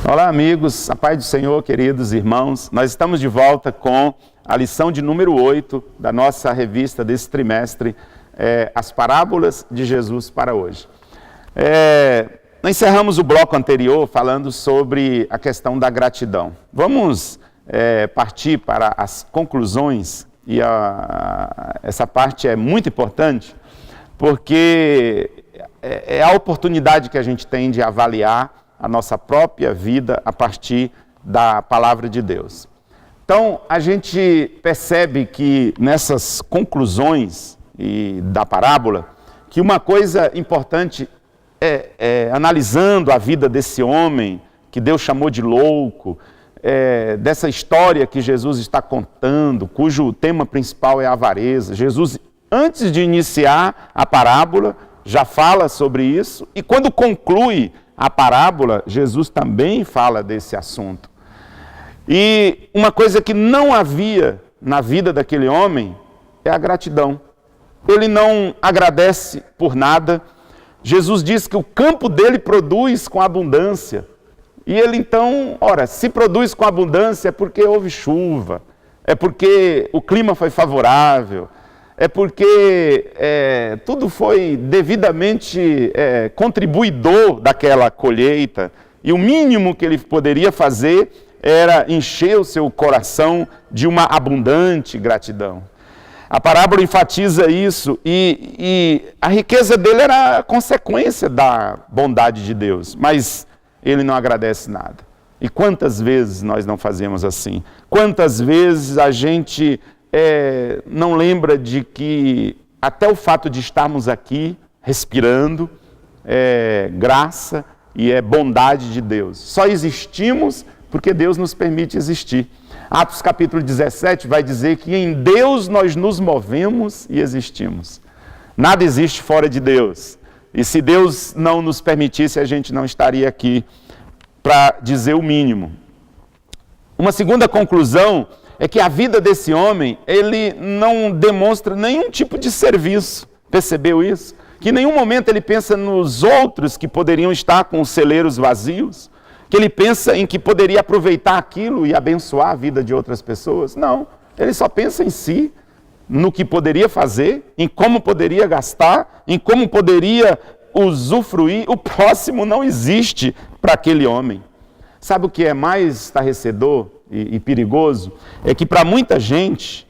Olá, amigos, a paz do Senhor, queridos irmãos. Nós estamos de volta com a lição de número 8 da nossa revista desse trimestre, As Parábolas de Jesus para hoje. Nós encerramos o bloco anterior falando sobre a questão da gratidão. Vamos partir para as conclusões, e essa parte é muito importante, porque é a oportunidade que a gente tem de avaliar a nossa própria vida a partir da palavra de Deus. Então, a gente percebe que nessas conclusões da parábola, que uma coisa importante analisando a vida desse homem, que Deus chamou de louco, dessa história que Jesus está contando, cujo tema principal é a avareza. Jesus, antes de iniciar a parábola, já fala sobre isso, e quando conclui a parábola, Jesus também fala desse assunto. E uma coisa que não havia na vida daquele homem é a gratidão. Ele não agradece por nada. Jesus diz que o campo dele produz com abundância. E ele então, se produz com abundância é porque houve chuva, é porque o clima foi favorável, é porque tudo foi devidamente contribuidor daquela colheita, e o mínimo que ele poderia fazer era encher o seu coração de uma abundante gratidão. A parábola enfatiza isso, e a riqueza dele era a consequência da bondade de Deus, mas ele não agradece nada. E quantas vezes nós não fazemos assim? Quantas vezes a gente não lembra de que até o fato de estarmos aqui, respirando, é graça e é bondade de Deus. Só existimos porque Deus nos permite existir. Atos capítulo 17 vai dizer que em Deus nós nos movemos e existimos. Nada existe fora de Deus. E se Deus não nos permitisse, a gente não estaria aqui, para dizer o mínimo. Uma segunda conclusão é que a vida desse homem, ele não demonstra nenhum tipo de serviço. Percebeu isso? Que em nenhum momento ele pensa nos outros que poderiam estar com os celeiros vazios, que ele pensa em que poderia aproveitar aquilo e abençoar a vida de outras pessoas. Não, ele só pensa em si, no que poderia fazer, em como poderia gastar, em como poderia usufruir. O próximo não existe para aquele homem. Sabe o que é mais estarrecedor e perigoso? É que para muita gente,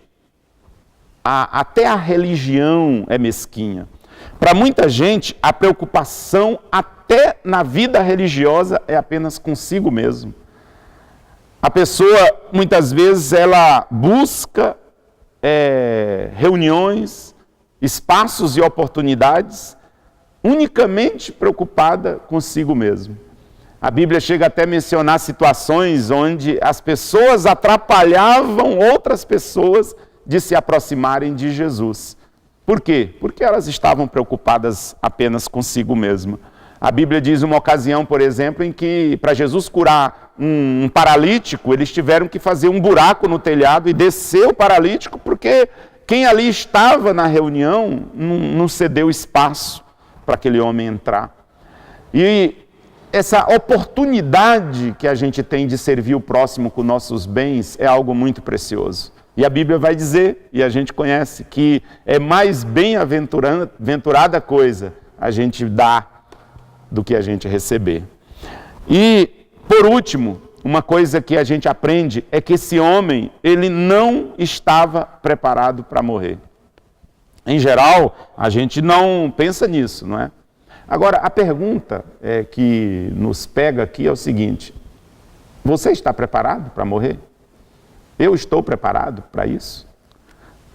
até a religião é mesquinha. Para muita gente, a preocupação até na vida religiosa é apenas consigo mesmo. A pessoa, muitas vezes, ela busca reuniões, espaços e oportunidades unicamente preocupada consigo mesmo. A Bíblia chega até a mencionar situações onde as pessoas atrapalhavam outras pessoas de se aproximarem de Jesus. Por quê? Porque elas estavam preocupadas apenas consigo mesma. A Bíblia diz uma ocasião, por exemplo, em que para Jesus curar um paralítico, eles tiveram que fazer um buraco no telhado e descer o paralítico, porque quem ali estava na reunião não cedeu espaço para aquele homem entrar. E essa oportunidade que a gente tem de servir o próximo com nossos bens é algo muito precioso. E a Bíblia vai dizer, e a gente conhece, que é mais bem-aventurada coisa a gente dar do que a gente receber. E, por último, uma coisa que a gente aprende é que esse homem, ele não estava preparado para morrer. Em geral, a gente não pensa nisso, não é? Agora, a pergunta que nos pega aqui é o seguinte: você está preparado para morrer? Eu estou preparado para isso?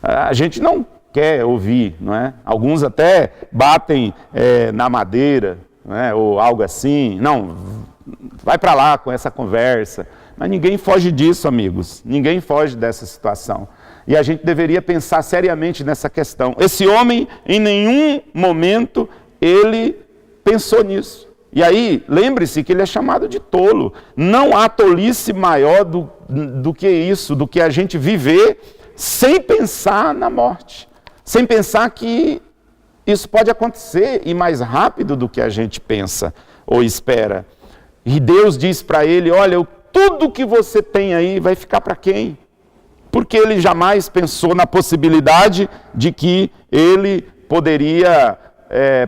A gente não quer ouvir, não é? Alguns até batem na madeira, não é? Ou algo assim. Não, vai para lá com essa conversa. Mas ninguém foge disso, amigos. Ninguém foge dessa situação. E a gente deveria pensar seriamente nessa questão. Esse homem, em nenhum momento, ele pensou nisso. E aí, lembre-se que ele é chamado de tolo. Não há tolice maior do que isso, do que a gente viver sem pensar na morte. Sem pensar que isso pode acontecer e mais rápido do que a gente pensa ou espera. E Deus diz para ele, olha, tudo que você tem aí vai ficar para quem? Porque ele jamais pensou na possibilidade de que ele poderia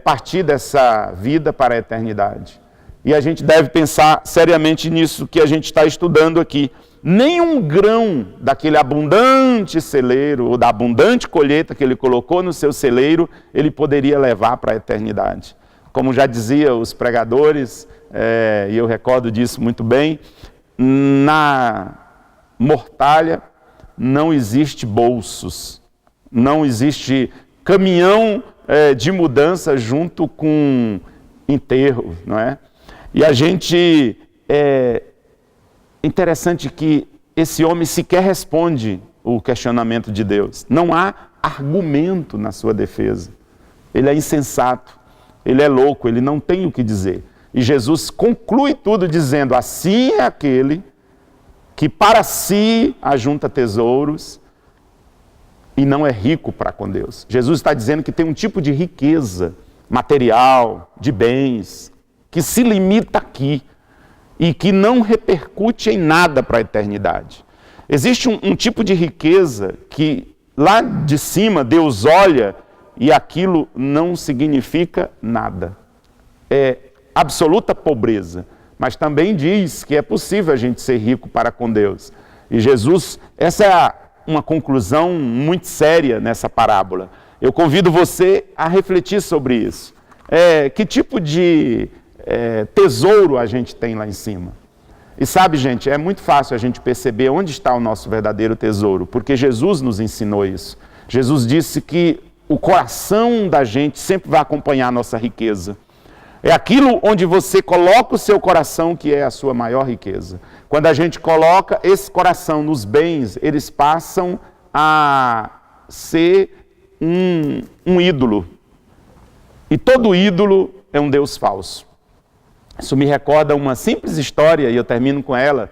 partir dessa vida para a eternidade. E a gente deve pensar seriamente nisso que a gente está estudando aqui. Nenhum grão daquele abundante celeiro, ou da abundante colheita que ele colocou no seu celeiro, ele poderia levar para a eternidade. Como já dizia os pregadores, e eu recordo disso muito bem, na mortalha não existe bolsos, não existe caminhão de mudança junto com enterro, não é? E a gente, interessante que esse homem sequer responde o questionamento de Deus. Não há argumento na sua defesa. Ele é insensato, ele é louco, ele não tem o que dizer. E Jesus conclui tudo dizendo, assim é aquele que para si ajunta tesouros e não é rico para com Deus. Jesus está dizendo que tem um tipo de riqueza material, de bens, que se limita aqui e que não repercute em nada para a eternidade. Existe um tipo de riqueza que lá de cima Deus olha e aquilo não significa nada. É absoluta pobreza, mas também diz que é possível a gente ser rico para com Deus. E Jesus, essa é uma conclusão muito séria nessa parábola. Eu convido você a refletir sobre isso. Que tipo de tesouro a gente tem lá em cima? E sabe, gente, é muito fácil a gente perceber onde está o nosso verdadeiro tesouro, porque Jesus nos ensinou isso. Jesus disse que o coração da gente sempre vai acompanhar a nossa riqueza. É aquilo onde você coloca o seu coração que é a sua maior riqueza. Quando a gente coloca esse coração nos bens, eles passam a ser um ídolo. E todo ídolo é um Deus falso. Isso me recorda uma simples história, e eu termino com ela,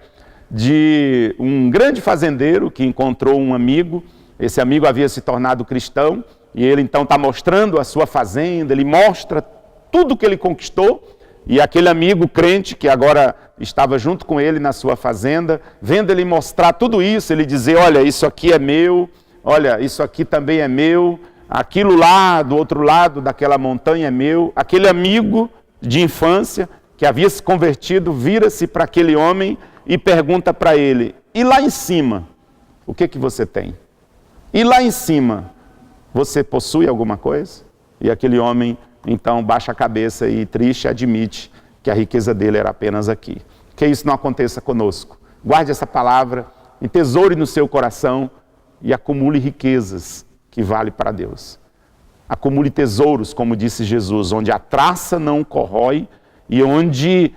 de um grande fazendeiro que encontrou um amigo. Esse amigo havia se tornado cristão, e ele então está mostrando a sua fazenda, ele mostra tudo que ele conquistou, e aquele amigo crente que agora estava junto com ele na sua fazenda, vendo ele mostrar tudo isso, ele dizer, olha, isso aqui é meu, olha, isso aqui também é meu, aquilo lá do outro lado daquela montanha é meu. Aquele amigo de infância que havia se convertido, vira-se para aquele homem e pergunta para ele, e lá em cima, o que você tem? E lá em cima, você possui alguma coisa? E aquele homem então baixa a cabeça e triste admite que a riqueza dele era apenas aqui. Que isso não aconteça conosco. Guarde essa palavra, entesoure no seu coração e acumule riquezas que vale para Deus. Acumule tesouros, como disse Jesus, onde a traça não corrói e onde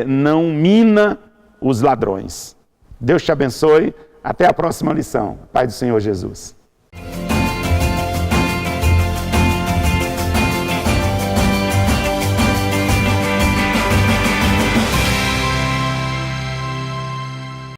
não mina os ladrões. Deus te abençoe. Até a próxima lição. Pai do Senhor Jesus.